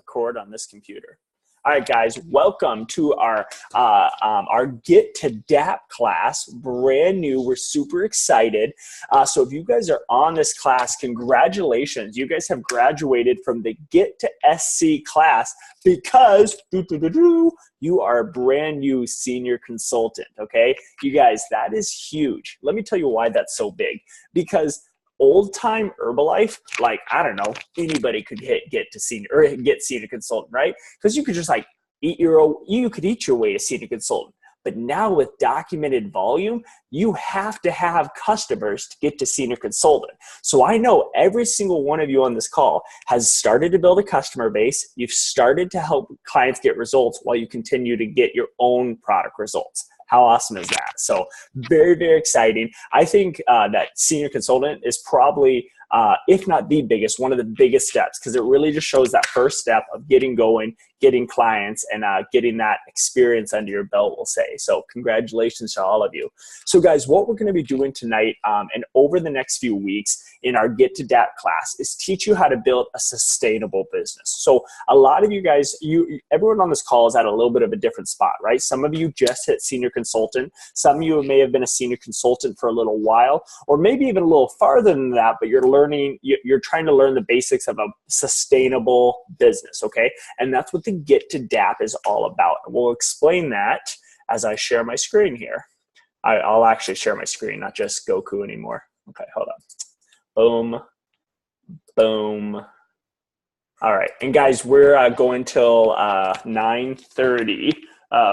record on this computer. All right, guys, welcome to our Get to DAP class, brand new. We're super excited. So if you guys are on this class, congratulations. You guys have graduated from the Get to SC class because you are a brand new senior consultant, okay? You guys, that is huge. Let me tell you why that's so big. Because old-time Herbalife, like, I don't know, anybody could get senior consultant, right? Because you could just like you could eat your way to senior consultant. But now with documented volume, you have to have customers to get to senior consultant. So I know every single one of you on this call has started to build a customer base. You've started to help clients get results while you continue to get your own product results. How awesome is that? So very, very exciting. I think that senior consultant is probably, if not the biggest, one of the biggest steps, because it really just shows that first step of getting going, getting clients, and getting that experience under your belt, we'll say. So congratulations to all of you. So guys, what we're going to be doing tonight and over the next few weeks in our Get to DAP class is teach you how to build a sustainable business. So a lot of you guys, everyone on this call is at a little bit of a different spot, right? Some of you just hit senior consultant. Some of you may have been a senior consultant for a little while, or maybe even a little farther than that, but you're trying to learn the basics of a sustainable business, okay? And that's what the Get to DAP is all about. We'll explain that as I share my screen here. I'll actually share my screen, not just Goku anymore. Okay, hold on. Boom, boom. All right, and guys, we're going till 9:30.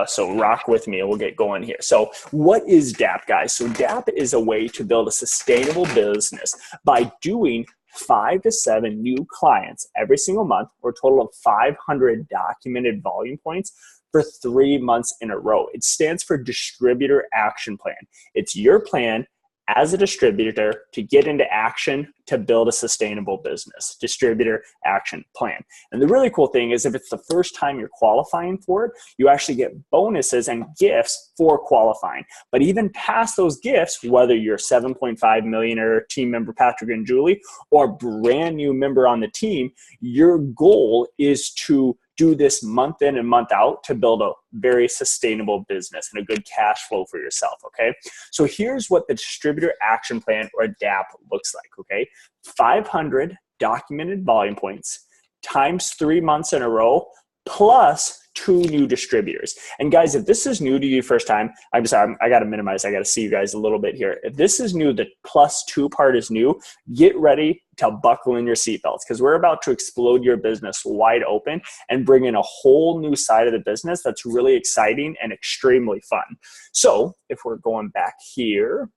So rock with me and we'll get going here. So what is DAP, guys? So DAP is a way to build a sustainable business by doing 5 to 7 new clients every single month, or a total of 500 documented volume points for 3 months in a row. It stands for Distributor Action Plan. It's your plan as a distributor to get into action to build a sustainable business. Distributor Action Plan. And the really cool thing is if it's the first time you're qualifying for it, you actually get bonuses and gifts for qualifying. But even past those gifts, whether you're 7.5 millionaire team member Patrick and Julie or brand new member on the team, your goal is to do this month in and month out to build a very sustainable business and a good cash flow for yourself, okay? So here's what the Distributor Action Plan, or DAP, looks like, okay? 500 documented volume points times 3 months in a row plus 2 new distributors. And guys, if this is new to you first time, I'm sorry, I got to minimize. I got to see you guys a little bit here. If this is new, the +2 part is new, get ready to buckle in your seatbelts because we're about to explode your business wide open and bring in a whole new side of the business that's really exciting and extremely fun. So if we're going back here,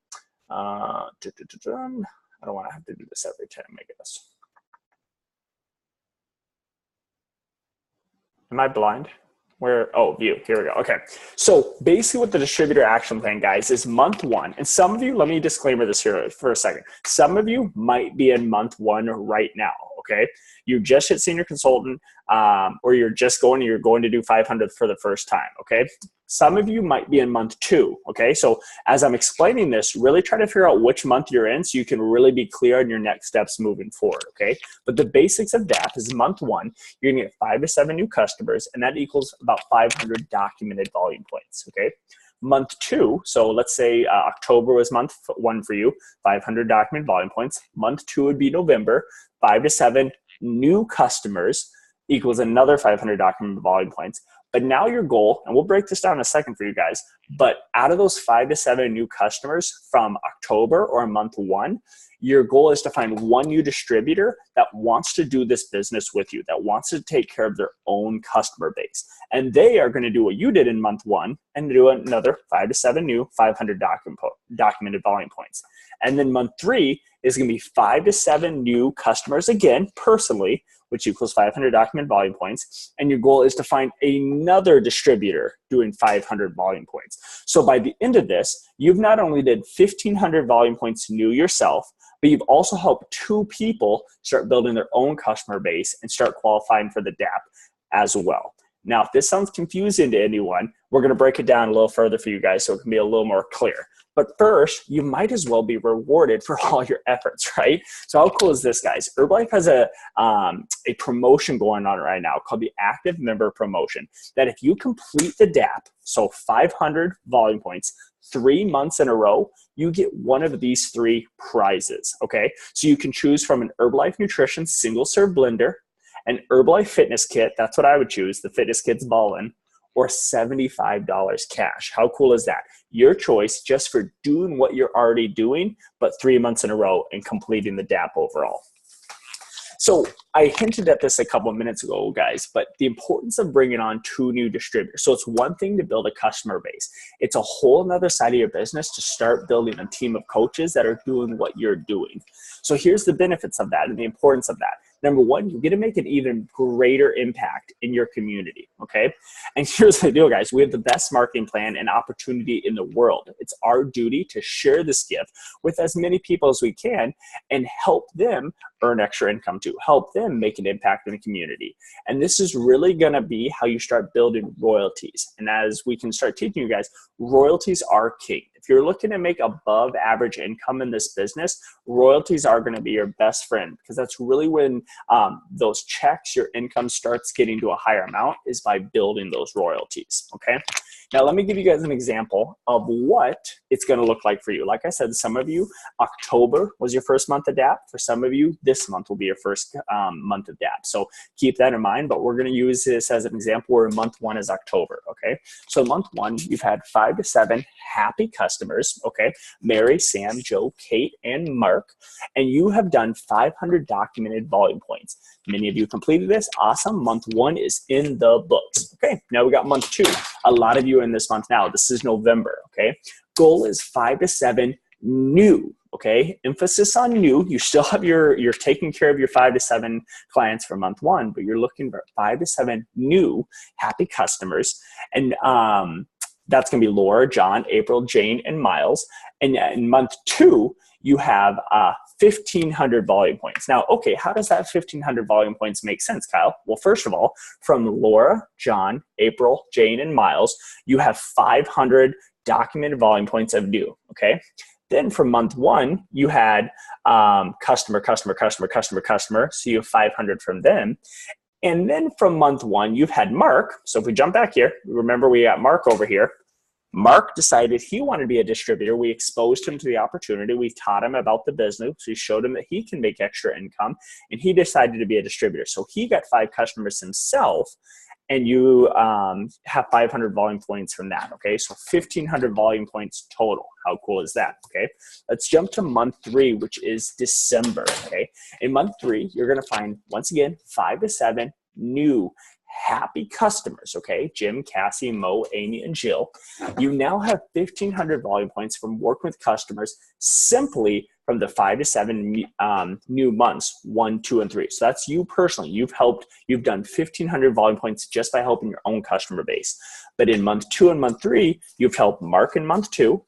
I don't want to have to do this every time, I guess. Am I blind? Where, oh, view, here we go. Okay, so basically what the Distributor Action Plan, guys, is month 1. And some of you, let me disclaimer this here for a second. Some of you might be in month 1 right now, okay? You just hit senior consultant or you're going to do 500 for the first time, okay? Some of you might be in month 2, okay? So as I'm explaining this, really try to figure out which month you're in so you can really be clear on your next steps moving forward, okay? But the basics of DAP is month 1, you're gonna get 5 to 7 new customers, and that equals about 500 documented volume points, okay? Month 2, so let's say October was month 1 for you, 500 documented volume points. Month 2 would be November, 5 to 7 new customers equals another 500 documented volume points. But now your goal, and we'll break this down in a second for you guys, but out of those 5 to 7 new customers from October or month 1, your goal is to find 1 new distributor that wants to do this business with you, that wants to take care of their own customer base. And they are going to do what you did in month 1 and do another 5 to 7 new 500 documented volume points. And then month 3 is going to be 5 to 7 new customers, again, personally, which equals 500 documented volume points. And your goal is to find another distributor doing 500 volume points. So by the end of this, you've not only did 1,500 volume points new yourself, but you've also helped 2 people start building their own customer base and start qualifying for the DAP as well. Now, if this sounds confusing to anyone, we're going to break it down a little further for you guys so it can be a little more clear. But first, you might as well be rewarded for all your efforts, right? So how cool is this, guys? Herbalife has a promotion going on right now called the Active Member Promotion, that if you complete the DAP, so 500 volume points, 3 months in a row, you get one of these 3 prizes, okay? So you can choose from an Herbalife Nutrition single serve blender, an Herbalife Fitness Kit, that's what I would choose, the Fitness Kit's ballin', or $75 cash. How cool is that? Your choice, just for doing what you're already doing, but 3 months in a row and completing the DAP overall. So I hinted at this a couple of minutes ago, guys, but the importance of bringing on 2 new distributors. So it's one thing to build a customer base. It's a whole nother side of your business to start building a team of coaches that are doing what you're doing. So here's the benefits of that and the importance of that. Number one, you get to make an even greater impact in your community, okay? And here's the deal, guys. We have the best marketing plan and opportunity in the world. It's our duty to share this gift with as many people as we can and help them earn extra income too, help them make an impact in the community. And this is really gonna be how you start building royalties. And as we can start teaching you guys, royalties are king. If you're looking to make above average income in this business, royalties are going to be your best friend, because that's really when those checks, your income starts getting to a higher amount, is by building those royalties, okay? Now, let me give you guys an example of what it's going to look like for you. Like I said, some of you, October was your first month of DAP. For some of you, this month will be your first month of DAP. So keep that in mind, but we're going to use this as an example where month 1 is October, okay? So month 1, you've had 5 to 7 happy customers, okay? Mary, Sam, Joe, Kate, and Mark, and you have done 500 documented volume points. Many of you completed this. Awesome. Month 1 is in the books. Okay, now we got month 2. A lot of you are in this month now. This is November, okay? Goal is 5 to 7 new, okay? Emphasis on new. You still have you're taking care of your 5 to 7 clients for month 1, but you're looking for 5 to 7 new happy customers. And that's going to be Laura, John, April, Jane, and Miles. And in month 2, you have 1,500 volume points. Now, okay, how does that 1,500 volume points make sense, Kyle? Well, first of all, from Laura, John, April, Jane, and Miles, you have 500 documented volume points of new, okay? Then from month 1, you had customer, so you have 500 from them. And then from month 1, you've had Mark. So if we jump back here, remember we got Mark over here. Mark decided he wanted to be a distributor. We exposed him to the opportunity. We taught him about the business. We showed him that he can make extra income, and he decided to be a distributor. So he got 5 customers himself, and you have 500 volume points from that, okay? So 1,500 volume points total. How cool is that, okay? Let's jump to month 3, which is December, okay? In month 3, you're gonna find, once again, 5 to 7 new happy customers, okay? Jim, Cassie, Mo, Amy, and Jill. You now have 1,500 volume points from working with customers simply from the 5 to 7 new months, 1, 2, and 3. So that's you personally. You've done 1,500 volume points just by helping your own customer base. But in month 2 and month 3, you've helped Mark in month 2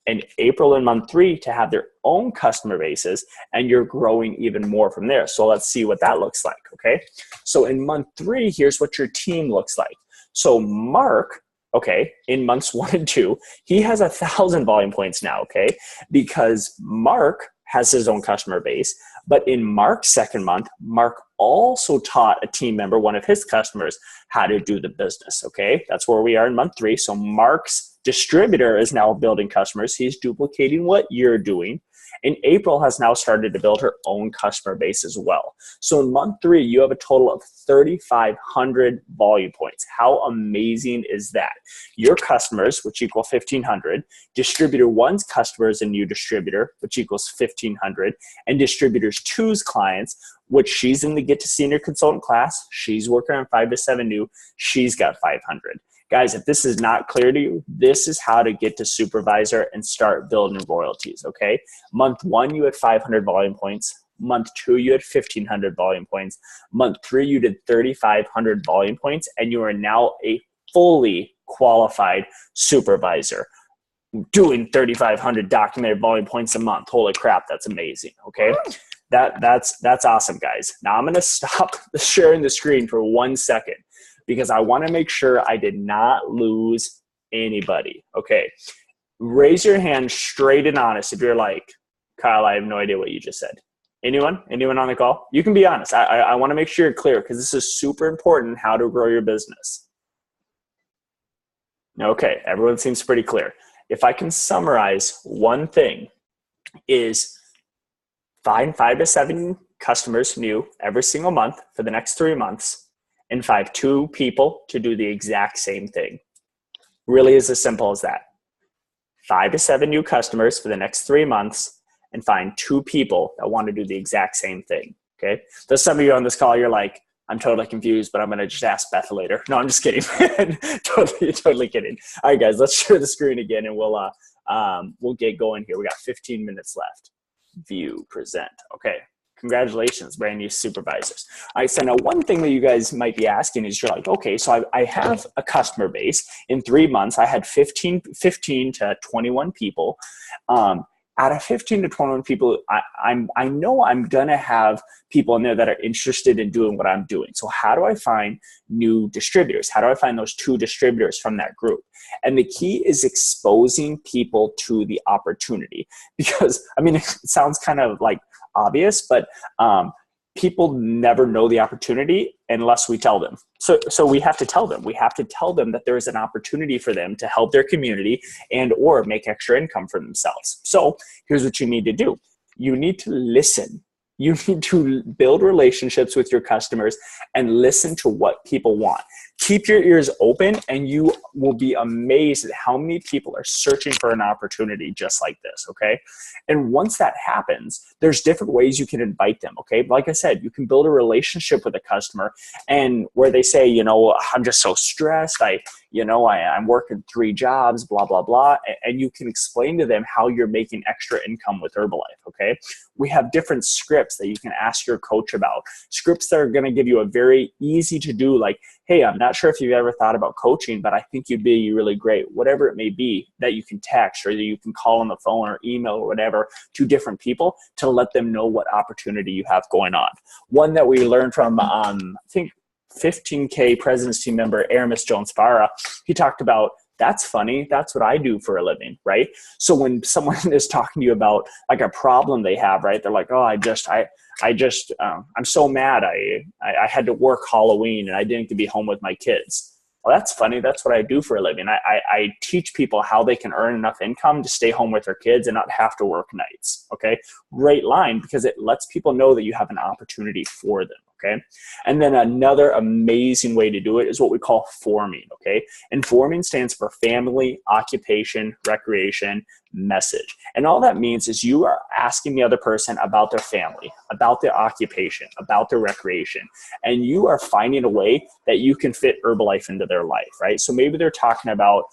and April in month 3 to have their own customer bases, and you're growing even more from there. So let's see what that looks like, okay? So in month 3, here's what your team looks like. So Mark, okay, in months 1 and 2, he has 1,000 volume points now, okay? Because Mark has his own customer base, but in Mark's second month, Mark also taught a team member, one of his customers, how to do the business, okay? That's where we are in month 3. So Mark's distributor is now building customers. He's duplicating what you're doing. And April has now started to build her own customer base as well. So in month 3, you have a total of 3,500 volume points. How amazing is that? Your customers, which equal 1,500, distributor 1's customers, a new distributor, which equals 1,500, and distributors 2's clients, which she's in the Get to Senior Consultant class. She's working on 5 to 7 new. She's got 500. Guys, if this is not clear to you, this is how to get to supervisor and start building royalties, okay? Month 1, you had 500 volume points. Month 2, you had 1,500 volume points. Month 3, you did 3,500 volume points, and you are now a fully qualified supervisor doing 3,500 documented volume points a month. Holy crap, that's amazing, okay? That's awesome, guys. Now I'm gonna stop sharing the screen for 1 second, because I want to make sure I did not lose anybody. Okay, Raise your hand straight and honest if you're like, Kyle, I have no idea what you just said. Anyone? Anyone on the call? You can be honest. I want to make sure you're clear because this is super important how to grow your business. Okay, everyone seems pretty clear. If I can summarize one thing is find 5 to 7 customers new every single month for the next 3 months and find 2 people to do the exact same thing. Really is as simple as that. 5 to 7 new customers for the next 3 months and find 2 people that want to do the exact same thing. Okay. There's some of you on this call, you're like, I'm totally confused, but I'm going to just ask Beth later. No, I'm just kidding. totally kidding. All right, guys, let's share the screen again and we'll get going here. We got 15 minutes left. View, present. Okay. Congratulations, brand new supervisors. All right, so now one thing that you guys might be asking is you're like, okay, so I have a customer base. In 3 months, I had 15 to 21 people. Out of 15 to 21 people, I know I'm going to have people in there that are interested in doing what I'm doing. So how do I find new distributors? How do I find those 2 distributors from that group? And the key is exposing people to the opportunity. Because, I mean, it sounds kind of like obvious, but people never know the opportunity unless we tell them. So we have to tell them. We have to tell them that there is an opportunity for them to help their community and or make extra income for themselves. So here's what you need to do. You need to listen. You need to build relationships with your customers and listen to what people want. Keep your ears open and you will be amazed at how many people are searching for an opportunity just like this, okay? And once that happens, there's different ways you can invite them, okay? Like I said, you can build a relationship with a customer and where they say, you know, I'm just so stressed. I'm working 3 jobs, blah, blah, blah. And you can explain to them how you're making extra income with Herbalife, okay? We have different scripts that you can ask your coach about. Scripts that are going to give you a very easy to do, like, hey, I'm not sure if you've ever thought about coaching, but I think you'd be really great. Whatever it may be that you can text or that you can call on the phone or email or whatever to different people to let them know what opportunity you have going on. One that we learned from, I think, 15K President's Team member Aramis Jones-Farah, he talked about, that's funny. That's what I do for a living, right? So when someone is talking to you about like a problem they have, right? They're like, oh, I'm so mad. I had to work Halloween and I didn't get to be home with my kids. Well, that's funny. That's what I do for a living. I teach people how they can earn enough income to stay home with their kids and not have to work nights. Okay. Great line because it lets people know that you have an opportunity for them. Okay. And then another amazing way to do it is what we call forming. Okay. And forming stands for family, occupation, recreation, message. And all that means is you are asking the other person about their family, about their occupation, about their recreation. And you are finding a way that you can fit Herbalife into their life, right? So maybe they're talking about,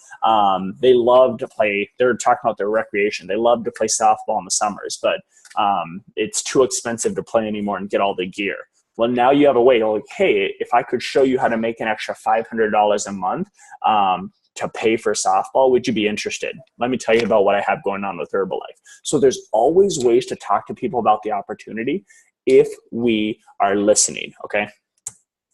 they're talking about their recreation. They love to play softball in the summers, but it's too expensive to play anymore and get all the gear. Well, now you have a way to like, hey, if I could show you how to make an extra $500 a month to pay for softball, would you be interested? Let me tell you about what I have going on with Herbalife. So there's always ways to talk to people about the opportunity if we are listening, okay?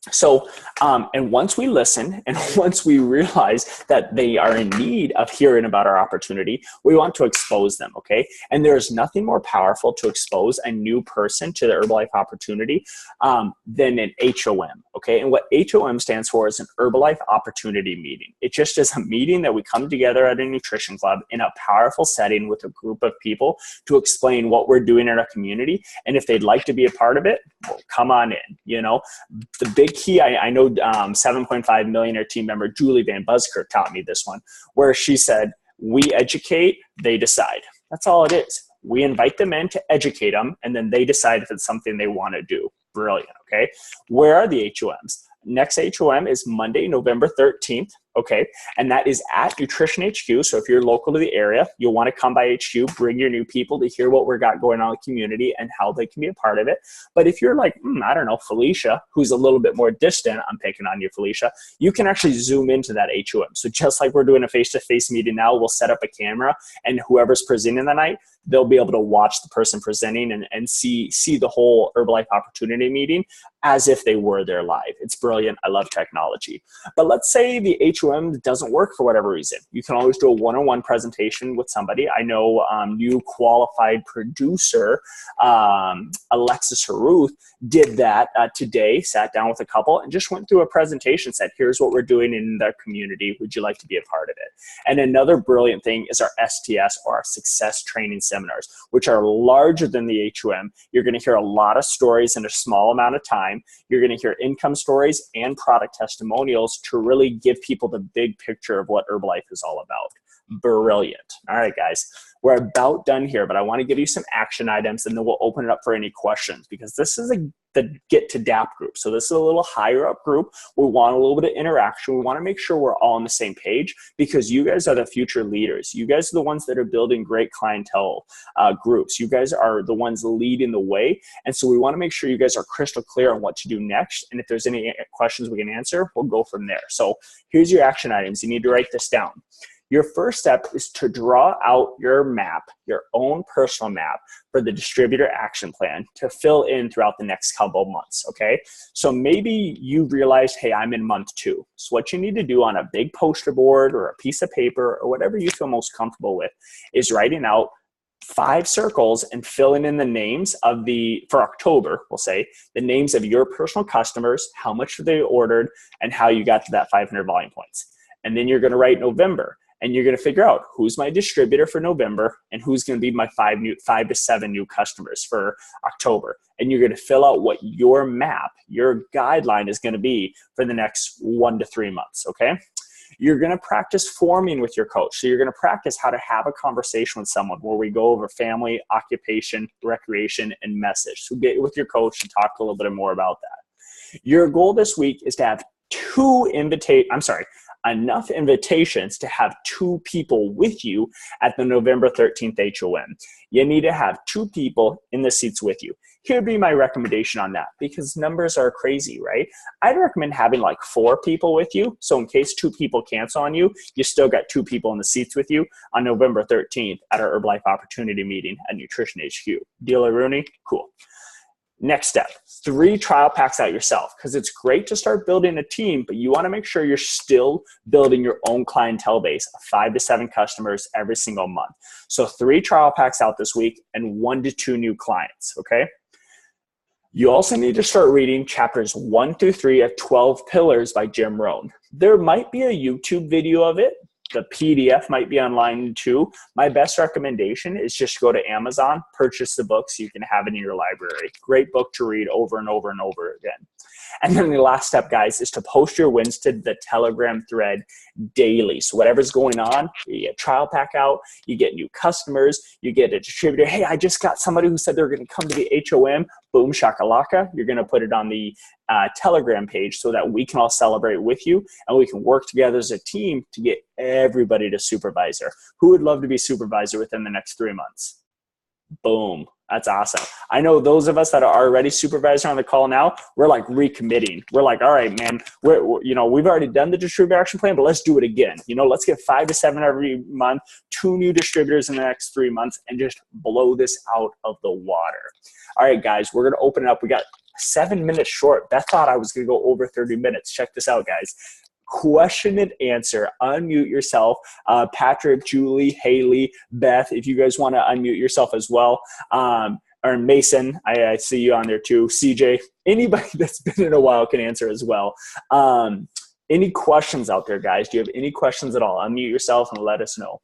So, and once we listen and once we realize that they are in need of hearing about our opportunity, we want to expose them, okay? And there's nothing more powerful to expose a new person to the Herbalife opportunity than an HOM, okay? And what HOM stands for is an Herbalife Opportunity Meeting. It just is a meeting that we come together at a nutrition club in a powerful setting with a group of people to explain what we're doing in our community. And if they'd like to be a part of it, well, come on in, you know? The big key, I know 7.5 millionaire team member Julie Van Buskirk taught me this one, where she said, we educate, they decide. That's all it is. We invite them in to educate them, and then they decide if it's something they want to do. Brilliant, okay? Where are the HOMs? Next HOM is Monday, November 13th, okay? And that is at Nutrition HQ. So if you're local to the area, you'll want to come by HQ, bring your new people to hear what we've got going on in the community and how they can be a part of it. But if you're like, I don't know, Felicia, who's a little bit more distant, I'm picking on you, Felicia, you can actually zoom into that HOM. So just like we're doing a face-to-face meeting now, we'll set up a camera and whoever's presenting the night, they'll be able to watch the person presenting and see the whole Herbalife Opportunity Meeting as if they were there live. It's brilliant. I love technology. But let's say the HOM doesn't work for whatever reason. You can always do a one-on-one presentation with somebody. I know new qualified producer, Alexis Haruth, did that today, sat down with a couple and just went through a presentation, said, here's what we're doing in the community. Would you like to be a part of it? And another brilliant thing is our STS, or our Success Training Seminars, which are larger than the HOM. You're going to hear a lot of stories in a small amount of time. You're going to hear income stories and product testimonials to really give people the big picture of what Herbalife is all about. Brilliant. All right, guys, we're about done here, but I want to give you some action items and then we'll open it up for any questions, because this is the Get to DAP group. So this is a little higher up group. We want a little bit of interaction. We want to make sure we're all on the same page, because you guys are the future leaders. You guys are the ones that are building great clientele groups. You guys are the ones leading the way. And so we want to make sure you guys are crystal clear on what to do next. And if there's any questions we can answer, we'll go from there. So here's your action items. You need to write this down. Your first step is to draw out your map, your own personal map for the distributor action plan to fill in throughout the next couple of months, okay? So maybe you realize, hey, I'm in month 2. So what you need to do on a big poster board or a piece of paper or whatever you feel most comfortable with is writing out 5 circles and filling in the names of for October, we'll say, the names of your personal customers, how much they ordered, and how you got to that 500 volume points. And then you're gonna write November. And you're going to figure out who's my distributor for November and who's going to be my 5 to 7 new customers for October. And you're going to fill out what your map, your guideline is going to be for the next 1 to 3 months, okay? You're going to practice forming with your coach. So you're going to practice how to have a conversation with someone where we go over family, occupation, recreation, and message. So get with your coach and talk a little bit more about that. Your goal this week is to have enough invitations to have 2 people with you at the November 13th HOM. You need to have 2 people in the seats with you. Here'd be my recommendation on that, because numbers are crazy, right? I'd recommend having like 4 people with you. So in case 2 people cancel on you, you still got 2 people in the seats with you on November 13th at our Herbalife Opportunity Meeting at Nutrition HQ. Deal, Rooney? Cool. Next step, 3 trial packs out yourself, because it's great to start building a team, but you want to make sure you're still building your own clientele base of 5 to 7 customers every single month. So 3 trial packs out this week and 1 to 2 new clients, okay? You also need to start reading chapters 1 through 3 of 12 Pillars by Jim Rohn. There might be a YouTube video of it. The PDF might be online too. My best recommendation is just go to Amazon, purchase the book so you can have it in your library. Great book to read over and over and over again. And then the last step, guys, is to post your wins to the Telegram thread daily. So whatever's going on, you get trial pack out, you get new customers, you get a distributor. Hey, I just got somebody who said they're going to come to the HOM. Boom, shakalaka. You're going to put it on the Telegram page so that we can all celebrate with you and we can work together as a team to get everybody to supervisor. Who would love to be supervisor within the next 3 months? Boom. That's awesome. I know those of us that are already supervisor on the call now, we're like recommitting. We're like, all right, man, we've already done the distributor action plan, but let's do it again. Let's get 5 to 7 every month, 2 new distributors in the next 3 months, and just blow this out of the water. All right, guys, we're going to open it up. We got 7 minutes short. Beth thought I was going to go over 30 minutes. Check this out, guys. Question and answer. Unmute yourself. Patrick, Julie, Haley, Beth, if you guys want to unmute yourself as well. Or Mason, I see you on there too. CJ, anybody that's been in a while can answer as well. Any questions out there, guys? Do you have any questions at all? Unmute yourself and let us know.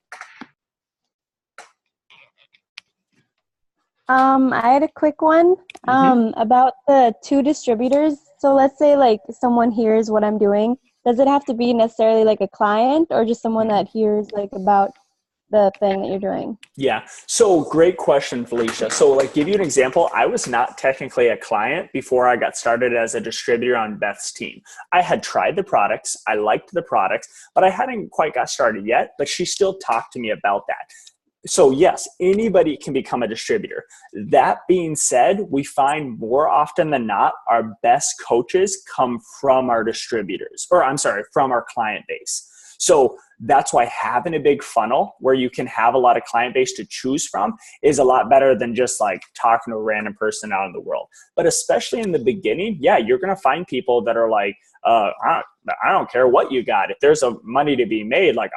I had a quick one about the 2 distributors. So let's say like someone hears what I'm doing. Does it have to be necessarily like a client or just someone that hears like about the thing that you're doing? Yeah. So great question, Felicia. So like give you an example. I was not technically a client before I got started as a distributor on Beth's team. I had tried the products. I liked the products, but I hadn't quite got started yet, but she still talked to me about that. So yes, anybody can become a distributor. That being said, we find more often than not, our best coaches come from our distributors, or I'm sorry, from our client base. So that's why having a big funnel where you can have a lot of client base to choose from is a lot better than just like talking to a random person out in the world. But especially in the beginning, yeah, you're going to find people that are like, I don't care what you got. If there's a money to be made, like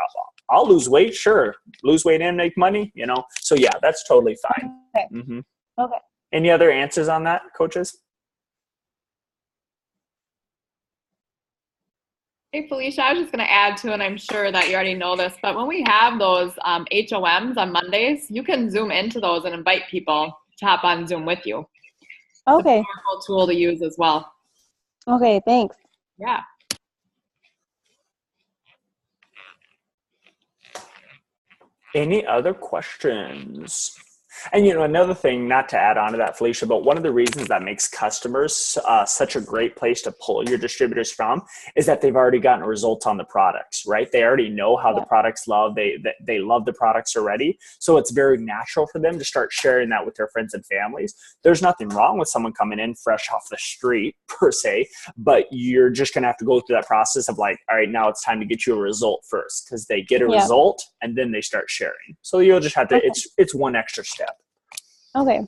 I'll lose weight. Sure. Lose weight and make money, you know? So yeah, that's totally fine. Okay. Mm-hmm. Okay. Any other answers on that, coaches? Hey, Felicia, I was just going to add to, and I'm sure that you already know this, but when we have those HOMs on Mondays, you can Zoom into those and invite people to hop on Zoom with you. Okay. It's a powerful tool to use as well. Okay, thanks. Yeah. Any other questions? And, you know, another thing, not to add on to that, Felicia, but one of the reasons that makes customers such a great place to pull your distributors from is that they've already gotten results on the products, right? They already know how the products love. They love the products already. So it's very natural for them to start sharing that with their friends and families. There's nothing wrong with someone coming in fresh off the street per se, but you're just going to have to go through that process of like, all right, now it's time to get you a result first, because they get a result and then they start sharing. So you'll just have to, it's one extra step. Okay.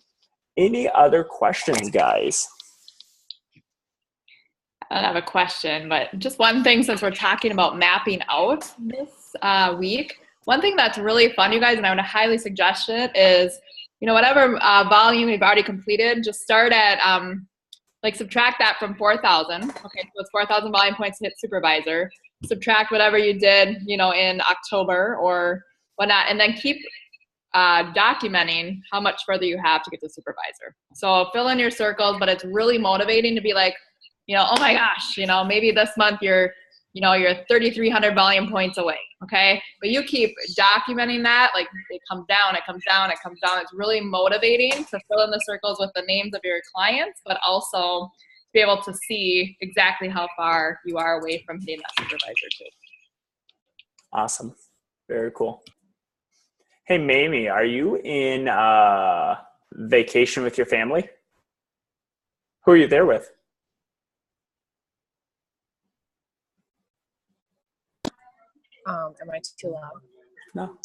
Any other questions, guys? I don't have a question, but just one thing, since we're talking about mapping out this week, one thing that's really fun, you guys, and I would highly suggest it, is, you know, whatever volume you've already completed, just start at, like, subtract that from 4,000. Okay, so it's 4,000 volume points to hit supervisor. Subtract whatever you did, you know, in October or whatnot, and then keep documenting how much further you have to get to supervisor. So fill in your circles, but it's really motivating to be like, you know, oh my gosh, you know, maybe this month you're 3,300 volume points away. Okay. But you keep documenting that, like it comes down, it comes down, it comes down. It's really motivating to fill in the circles with the names of your clients, but also to be able to see exactly how far you are away from hitting that supervisor too. Awesome. Very cool. Hey, Mamie, are you in vacation with your family? Who are you there with? Am I too loud? No.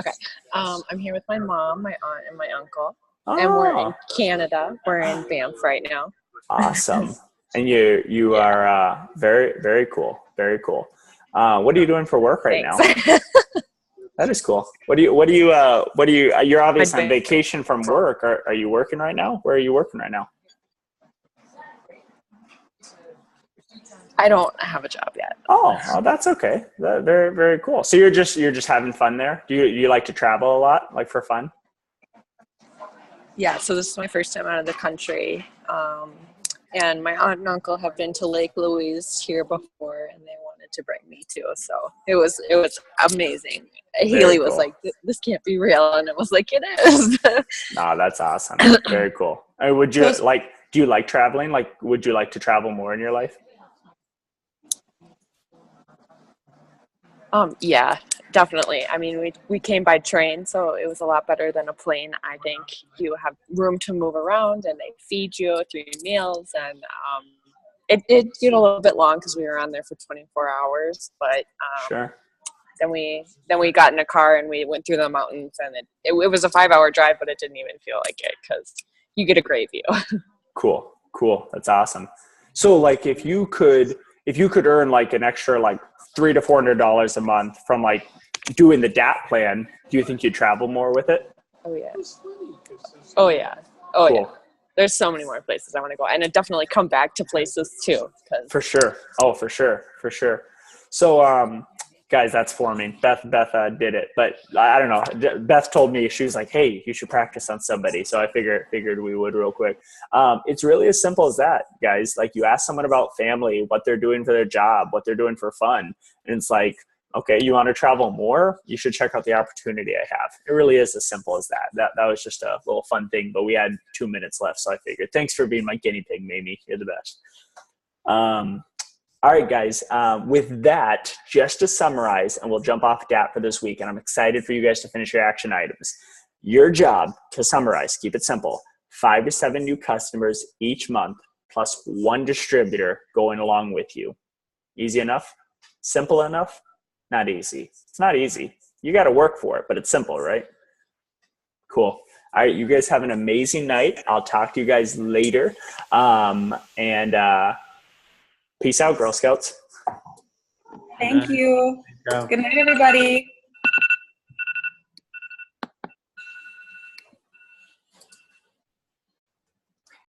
Okay. I'm here with my mom, my aunt, and my uncle. And we're in Canada. We're in Banff right now. Awesome. And you are very, very cool. Very cool. What are you doing for work right now? That is cool. You're obviously on vacation from work. Are you working right now? Where are you working right now? I don't have a job yet. Oh, that's okay. Very, very cool. So you're just having fun there. Do you like to travel a lot, like for fun? Yeah. So this is my first time out of the country. And my aunt and uncle have been to Lake Louise here before, and they wanted to bring me too. So it was amazing. Haley was like, "This can't be real," and it was like, "It is." No, that's awesome. Very cool. Do you like traveling? Like, would you like to travel more in your life? Yeah, definitely. I mean, we came by train, so it was a lot better than a plane. I think you have room to move around, and they feed you 3 meals, and it did get a little bit long because we were on there for 24 hours. But sure. Then we got in a car and we went through the mountains, and it was a 5-hour drive, but it didn't even feel like it because you get a great view. Cool. That's awesome. So, like, if you could earn like an extra like $300 to $400 a month from like doing the DAP plan, do you think you'd travel more with it? Oh yeah. Cool. Yeah. There's so many more places I want to go, and I definitely come back to places too. For sure. Oh, for sure. So, guys, that's forming. Beth did it, but I don't know. Beth told me, she was like, "Hey, you should practice on somebody." So I figured we would real quick. It's really as simple as that, guys. Like, you ask someone about family, what they're doing for their job, what they're doing for fun, and it's like, okay, you want to travel more? You should check out the opportunity I have. It really is as simple as that. That was just a little fun thing, but we had 2 minutes left, so I figured. Thanks for being my guinea pig, Mamie. You're the best. All right, guys, with that, just to summarize, and we'll jump off DAP for this week, and I'm excited for you guys to finish your action items. Your job, to summarize, keep it simple, 5 to 7 new customers each month, plus 1 distributor going along with you. Easy enough? Simple enough? Not easy. It's not easy. You got to work for it, but it's simple, right? Cool. All right, you guys have an amazing night. I'll talk to you guys later. Peace out, Girl Scouts. Thank you. Good night, everybody.